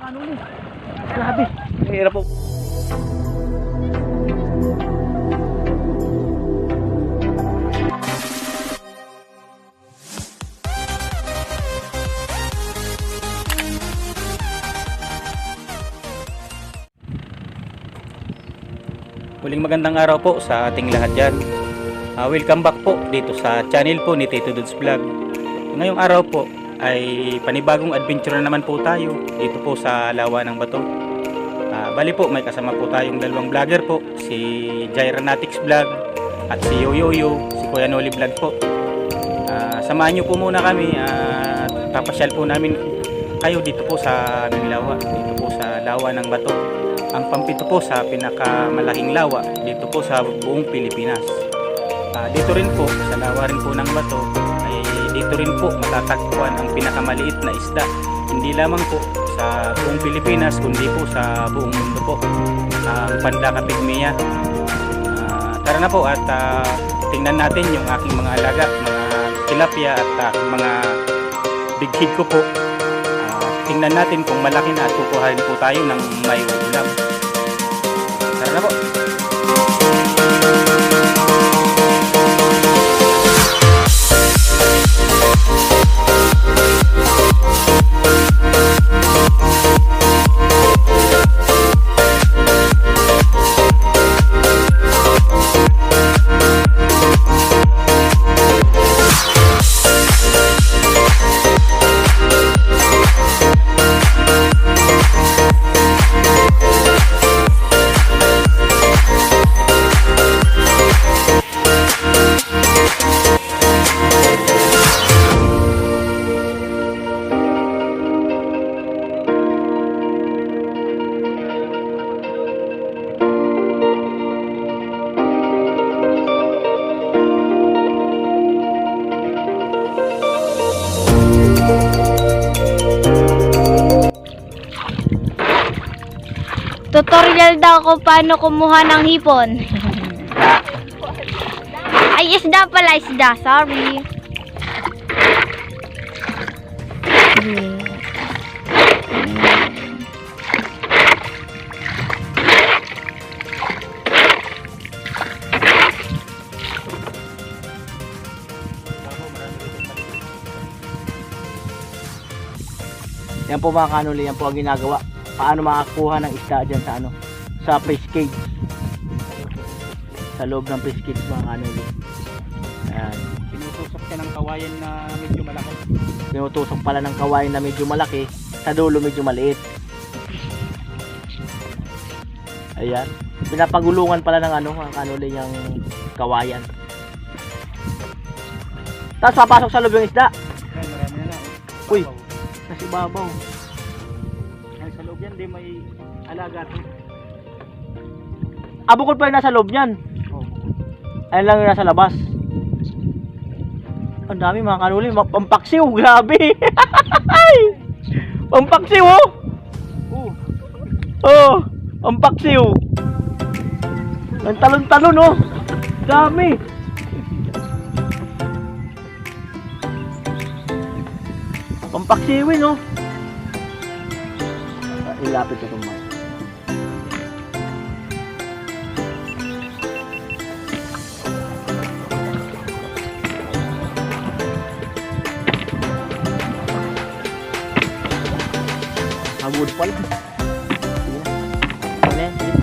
kanuli. Grabe. Hirap po. Muling magandang araw po sa ating lahat dyan. Welcome back po dito sa channel po ni Tito Dudes Vlog. Ngayong araw po ay panibagong adventure na naman po tayo dito po sa Lawa ng Bato. Bali po may kasama po tayong dalawang vlogger po, si Jairanatics Vlog at si Yoyoyo, si Kuya Noli Vlog po. Samahan nyo po muna kami at papasyal po namin kayo dito po sa aming lawa, dito po sa Lawa ng Bato. Ang pampito po sa pinakamalaking lawa dito po sa buong Pilipinas. Dito rin po sa lawa rin po ng bato ay dito rin po matatagpuan ang pinakamaliit na isda, hindi lamang po sa buong Pilipinas kundi po sa buong mundo po, ang Pandaka Pygmaea. Tara na po at tingnan natin yung aking mga alaga, mga tilapia at mga bighid ko po. Tingnan natin kung malaki na at kukuhain po tayo ng may ulam. Tara na po. Tutorial daw ko paano kumuha ng hipon. Ay, isda pala, isda. Sorry. Yan po mga kanuli, yan po ang ginagawa. Paano makakuha ng isda dyan sa sa fish cage, sa loob ng fish cage mga kanuli. Ayan, tinutusok siya ng kawayan na medyo malaki. Tinutusok pala ng kawayan na medyo malaki, sa dulo medyo maliit. Ayan, pinapagulungan pala ng mga kanuli yung kawayan. Tapos papasok sa loob yung isda. Ay, marami na. Uy, nasa ibabaw. Sa loob yan, di may alaga to. Bukod pa yung nasa loob niyan. Oh. Ayun lang yung nasa labas. Ang dami mga kanuli, pampaksiw, grabe. Pampaksiw oh. Oh, pampaksiw. Ang talon-talon oh. Dami. Pampaksiwin oh. Ilapit ko itong mic. Wood pala. Sige na. Ano yan? Sige.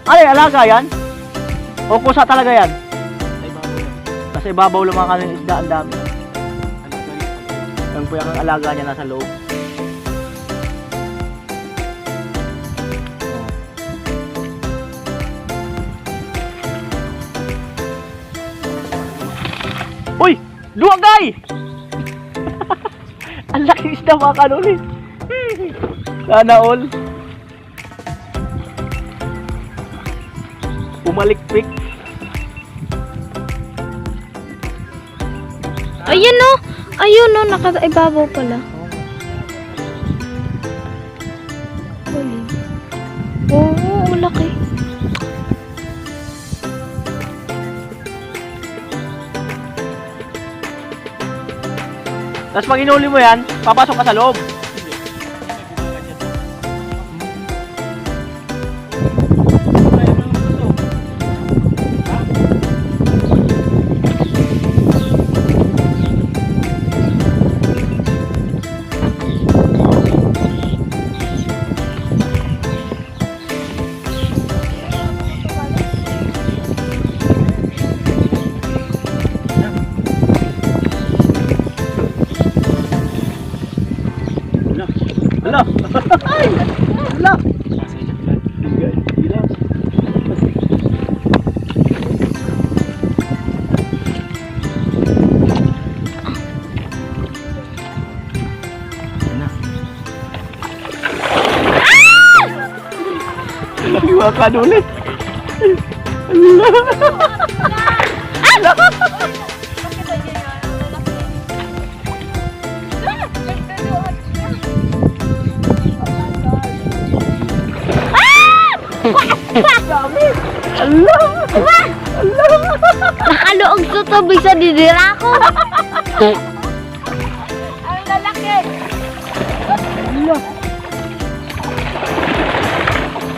Ano yung alaga yan? O kusa talaga yan? Sa ibabaw yan. Kasi ibabaw lumang kanin isda, ang dami. Alaga yan. Yan po yung alaga niya nasa loob. Uy! Luwagay! Ang laki isda mga kanuli. Sana all. Pumalikpik. Ayun o. Ayun o. Nakaibabaw pala. Oo, malaki. Tapos pag inuli mo yan, papasok ka sa loob. Hala! Ay! Hala! Nakiwakan ulit. Nakaloog sa tubig sa didira ko. Ang lalaki.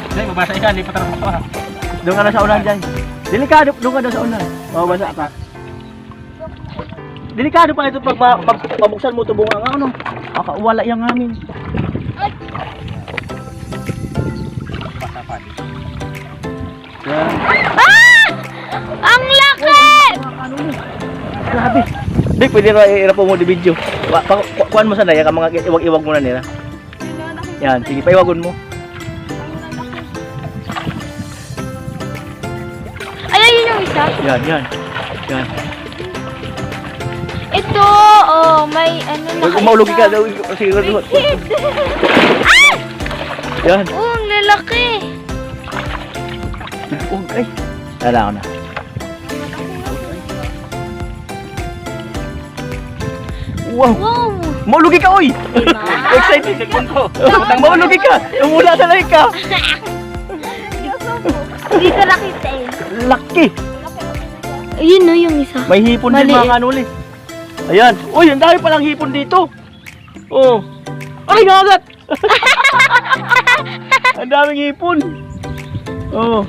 Dahil mabasa ka, lipat na ito ha. Doon ka na sa unahan dyan. Delikado, doon ka doon sa unahan. Mabasa ka. Delikado pa ito pag mabuksan mo ito bunga nga ano. Makawala yung amin. Basa pa dito. Yan. Ang laki! Grabe. Di, pwede na i-irap mo di video. Kuhan mo sana yan, mga iwag-iwag muna nila. Yan, sige, paiwagon mo. Ay, ayun yung isa. Yan, yan. Yan. Ito, oh, may ano na Huwag maulugi ka. Sige, Hit! Ah! yan. Oh, ang lalaki. Huwag, ay. Tala ako na. Wow! Wow. Maulugi ka, oy! Diba? Excited! Maulugi ka! Umula sa langit ka! Dito nakita eh. Laki! Ayun no, yung isa. May hipon din Maliit. mga kanuli. Ayan. Uy, ang dami palang hipon dito. Oh. Ay, ngagat! Ang daming hipon. Oh.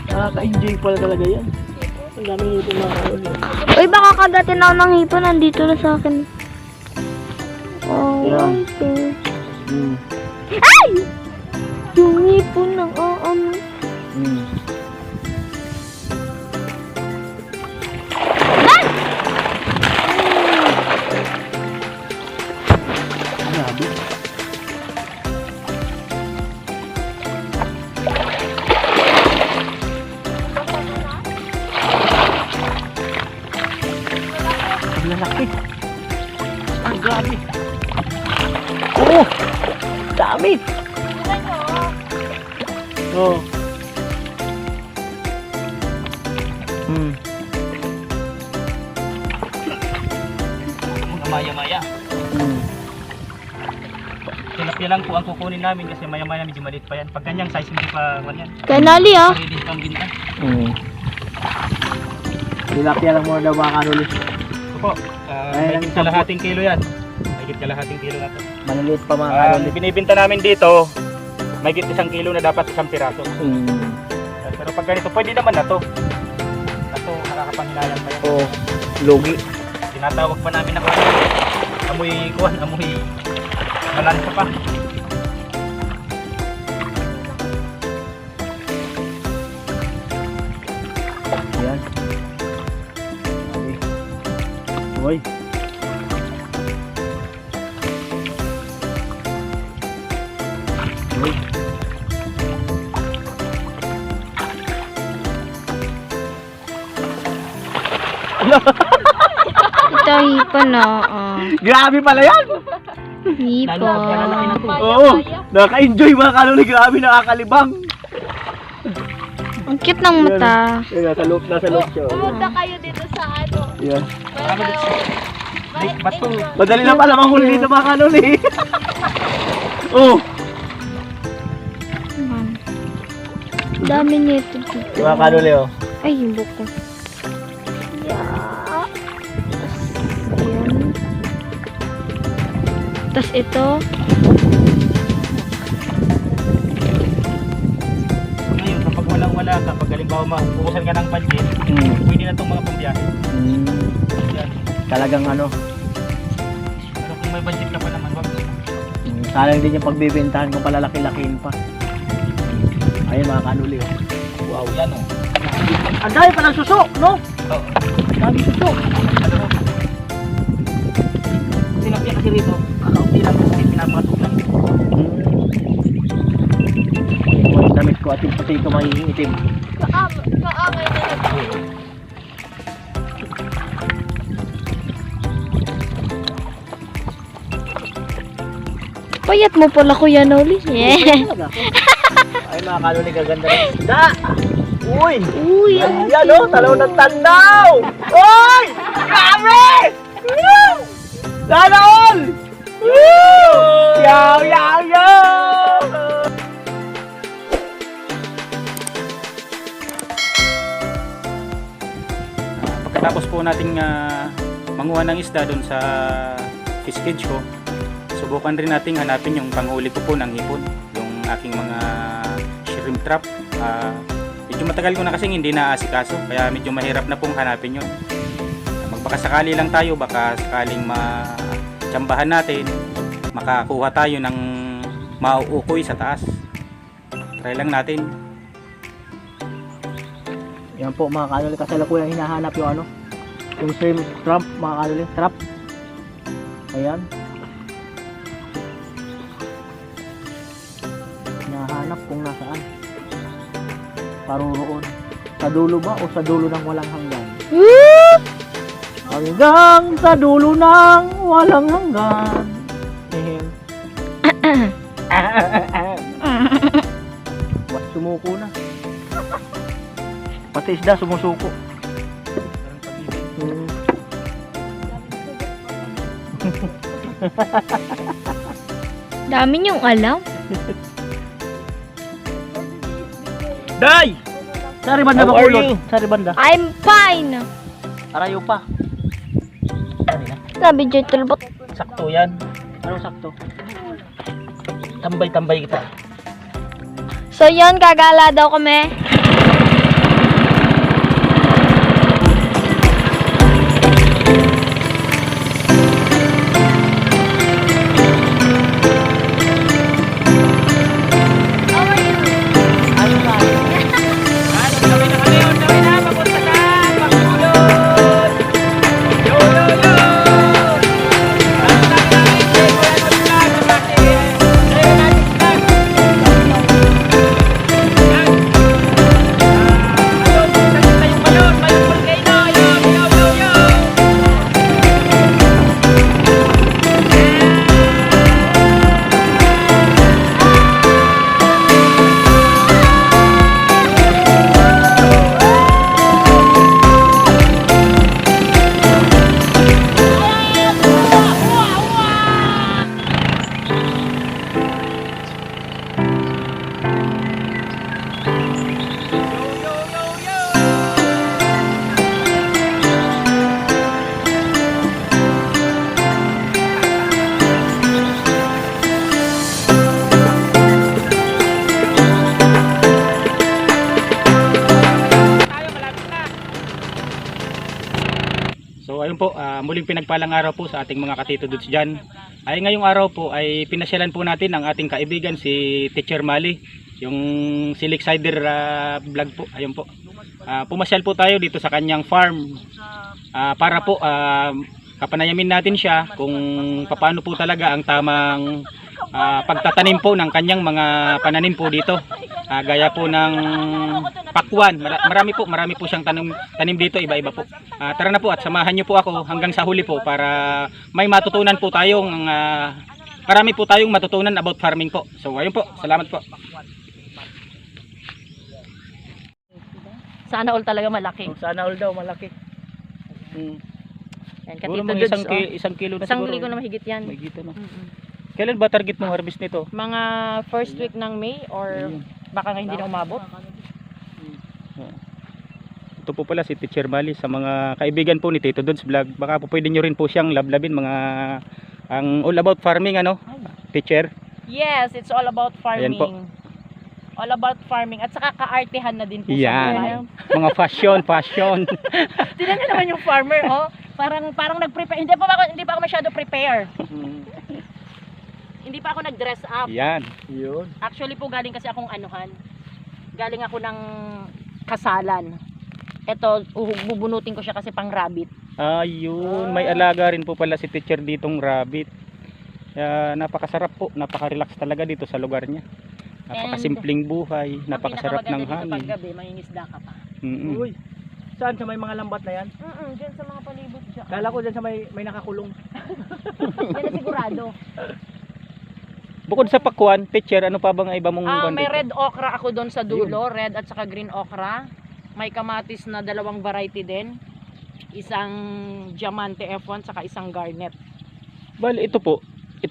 Nakaka-enjoy pala talaga yan. Ang daming hipon mga kanuli. Uy, baka kagatin ako ng hipon. Nandito na sa akin. Oh, Ayan. okay. Hmm. Ay! Yung hipon ng ano. Hmm. Grabe. Ang lalaki. Ang grabe. Oo. Dami. Oo. Hmm. Mga maya-maya. Hmm. Tilapia lang po ang kukunin namin kasi maya-maya medyo maliit pa yan. Pag ganyang size, hindi pa ganyan. Kanali ah. Ready pang binta. Hmm. Tilapia lang muna daw mga kanuli. Ito po, Ay, mahigit kalahating kilo yan. Mahigit kalahating kilo na to. Maliliit pa mga Ang kanuli. binibinta namin dito, mahigit 1 kilo na dapat 1 piraso. Hmm. Pero pag ganito, pwede naman na to. Na to, nakakapanghinayang pa yan. Oo. Logi. Tinatawag pa namin na amoy kuhan, amoy malansa pa. Yan. Uy. Uy. Ito hipon na. Grabe pala yan! Hipon. Oo. Nakaka-enjoy mga kanuli. Grabe, nakakalibang. Ang cute ng mata. Yan, nasa loob siya. Pumunta kayo dito sa ano. Yan. Ba't po? Madali na pala manghuli dito mga kanuli. Oo. Ang dami nito dito. Mga kanuli, oh. Ay, yung buko. Yeah. Tas ito. Ngayon, kapag walang-wala ka, pag halimbawa mapukusan ka ng budget, pwede na itong mga pambiyahe. Yan. Talagang ano, Pero kung may budget ka pa naman, wag mo. sayang din yung pagbibentahan kung palalaki-lakiin pa. Ayun mga kanuli, oh. Wow, yan oh. Ang dami pa ng suso, no? Oo. Dami suso. Tilapia kasi rito, kakaunti lang kasi pinapatok lang. Yung damit ko at yung puti ko magiging itim. Kaamay na lang. Payat mo pala, Kuya Noli. Yeah. Ay mga kanuli, kaganda ng isda. Uy! Uy, Ayan, no? Talaw ng tandaw! Uy! Grabe! Woo! Sana all! Woo! Yaw, yaw, yaw! Pagkatapos po nating manguha ng isda doon sa fish cage ko, subukan rin nating hanapin yung panghuli ko po ng hipon, yung aking mga shrimp trap. Medyo matagal ko na kasing hindi naasikaso, kaya medyo mahirap na pong hanapin yun. Magbakasakali lang tayo, baka sakaling matsambahan natin, makakuha tayo ng mauukoy sa taas. Try lang natin. Yan po mga kanuli, kasalukuyang hinahanap yung ano, yung shrimp trap mga kanuli, trap. Ayan. Hinahanap kung nasaan. Paroroon. Sa dulo ba o sa dulo ng walang hanggan? Hanggang sa dulo ng walang hanggan. Sumuko na. Pati isda sumusuko. dami niyong alam. Day! Sari banda How ba are kulot? you? Sari banda. I'm fine. Arayo pa. Sabi Joy Tulbot. Sakto yan. Anong sakto? Tambay-tambay kita. So yun, gagala daw kami. So ayun po, muling pinagpalang araw po sa ating mga katitududes dyan. Ay ngayong araw po ay pinasyalan po natin ang ating kaibigan si Teacher Mali, yung si Lakesider vlog po. Ayun po, pumasyal po tayo dito sa kanyang farm para po kapanayamin natin siya kung paano po talaga ang tamang pagtatanim po ng kanyang mga pananim po dito. Gaya po ng pakwan, marami po siyang tanim dito, iba-iba po. Tara na po at samahan niyo po ako hanggang sa huli po para may matutunan po tayong marami po tayong matutunan about farming po. So ayun po, salamat po. Sana all talaga malaki. Sana all daw malaki. Yan, Siguro katito mga dudes, isang kilo na Isang siguro. ligo na mahigit yan. May gito na. Kailan ba target mong harvest nito? Mga first week ng May or baka nga hindi na umabot. Ito po pala si Teacher Mali, sa mga kaibigan po ni Tito Dudes Vlog. Baka po pwede nyo rin po siyang lablabin mga Ang all about farming ano, teacher. Yes, it's all about Ayan farming. po. All about farming. At saka kaartehan na din po sa buhay. Yan. Mga fashion. Tingnan niyo naman yung farmer, oh. Parang nag-prepare. Hindi pa ako masyado prepare. Hindi pa ako nag-dress up. Yan. Yun. Actually po galing kasi akong anuhan. Galing ako ng kasalan. Ito, bubunutin ko siya kasi pang rabbit. Ayun, may alaga rin po pala si teacher ditong rabbit. Kaya napakasarap po, napaka-relax talaga dito sa lugar niya. Napakasimpleng buhay, napakasarap ng Ang pinakamaganda dito hangin. paggabi, mangingisda ka pa. Uy. Saan sa may mga lambat na yan? Diyan sa mga palibot dyan. Kala ko dyan sa may nakakulong. Yan na sigurado. Bukod sa pakwan, teacher, ano pa bang iba mong kwan May dito? red okra ako doon sa dulo, red at saka green okra. May kamatis na 2 variety din. Isang diamante F1 saka isang garnet. Bali, ito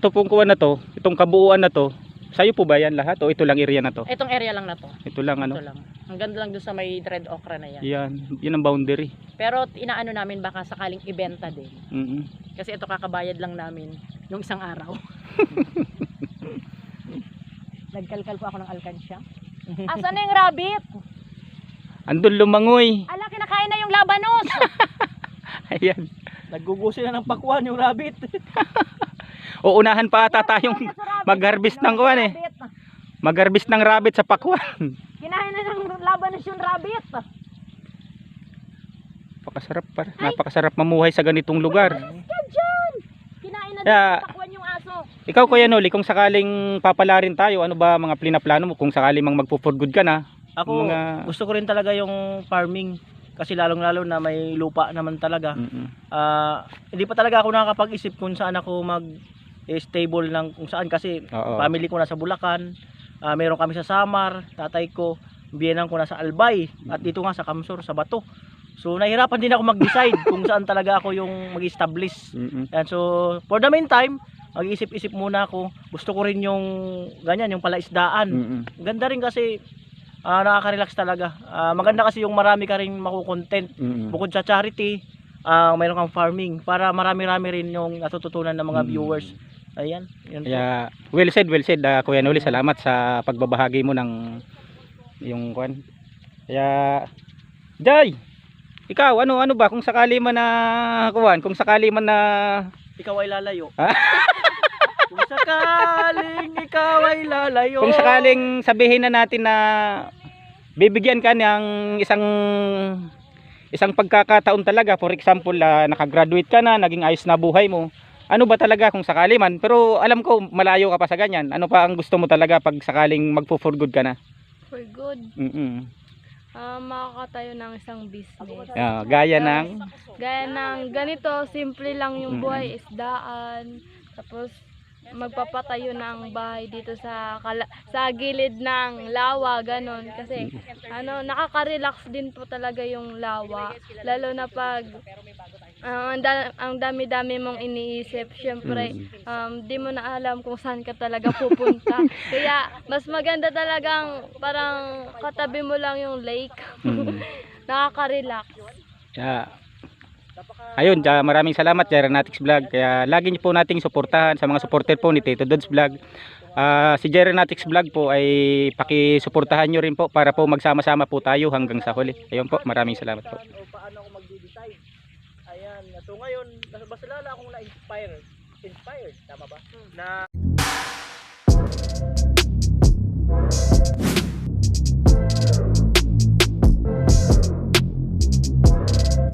pong kuwan na to, itong kabuuan na to, sa'yo po ba yan lahat o ito lang area na to? Itong area lang na to. Ito lang ano? Ito lang. Hanggang lang doon sa may red okra na yan. Yan ang boundary. Pero inaano namin baka sakaling ibenta din. Mm-mm. Kasi ito kakabayad lang namin nung isang araw. Nagkalkal po ako ng alkansya. Asan na yung rabbit? Andun lumangoy. Ala, kinakain na yung labanos. Ayan. Naggugusin na ng pakwan yung rabbit. Uunahan pa ata tayong mag-harvest ng kuwan eh. Mag-harvest ng rabbit sa pakwan. Kinain na ng labanos yung rabbit. Napakasarap mamuhay sa ganitong lugar. Yan dyan. Kinain na Kaya, ng pakwan yung aso. ikaw Kuya Noli, kung sakaling papalarin tayo, ano ba mga plano mo kung sakaling magpo-for good ka na? Ako, Mga- gusto ko rin talaga yung farming. Kasi lalong-lalo na may lupa naman talaga. Mm-mm. Hindi pa talaga ako nakakapag-isip kung saan ako stable ng kung saan. Kasi Oo. family ko nasa Bulacan. Meron kami sa Samar. Tatay ko, biyenan ko nasa Albay. At dito nga sa Kamsur, sa Bato. So nahirapan din ako mag-decide kung saan talaga ako yung mag-establish. Mm-mm. Yan, so for the meantime, mag-isip-isip muna ako. Gusto ko rin yung ganyan, yung palaisdaan. Mm-mm. Ganda rin kasi nakaka-relax talaga. Maganda kasi yung marami ka rin makukontent. Mm-mm. Bukod sa charity, mayroon kang farming para marami-rami rin yung natututunan ng mga viewers. Ayan, yun po. Kaya, well said Kuya Noli, salamat sa pagbabahagi mo ng yung kwan. Kaya, Jay, ikaw, ano ba kung sakali man na kuwan, kung sakali man na Ikaw ay lalayo. Ah? Kung sakaling ikaw ay lalayo. kung sakaling sabihin na natin na bibigyan ka ng isang pagkakataon talaga, for example, nakagraduate ka na, naging ayos na buhay mo. Ano ba talaga kung sakali man? Pero alam ko malayo ka pa sa ganyan. Ano pa ang gusto mo talaga pag sakaling magpo-for good ka na? For good. Mm-mm. Makakatayo ng isang business. Gaya ng Gaya ng ganito, simple lang yung buhay, isdaan. Tapos magpapatayo ng bahay dito sa gilid ng lawa, ganon. Kasi nakaka-relax din po talaga yung lawa. Lalo na pag ang dami-dami mong iniisip, syempre di mo na alam kung saan ka talaga pupunta. Kaya mas maganda talagang parang katabi mo lang yung lake. Nakaka-relax. Ayun, maraming salamat Jerenatics Vlog. Kaya lagi niyo po nating suportahan sa mga supporter po ni Tito Dudes Vlog. Si Jerenatics Vlog po ay pakisuportahan niyo rin po para po magsama-sama po tayo hanggang sa huli. Ayun po, maraming salamat po. O paano ako magde-decide. Ayan, so ngayon, basta lala akong na-inspired, tama ba? Na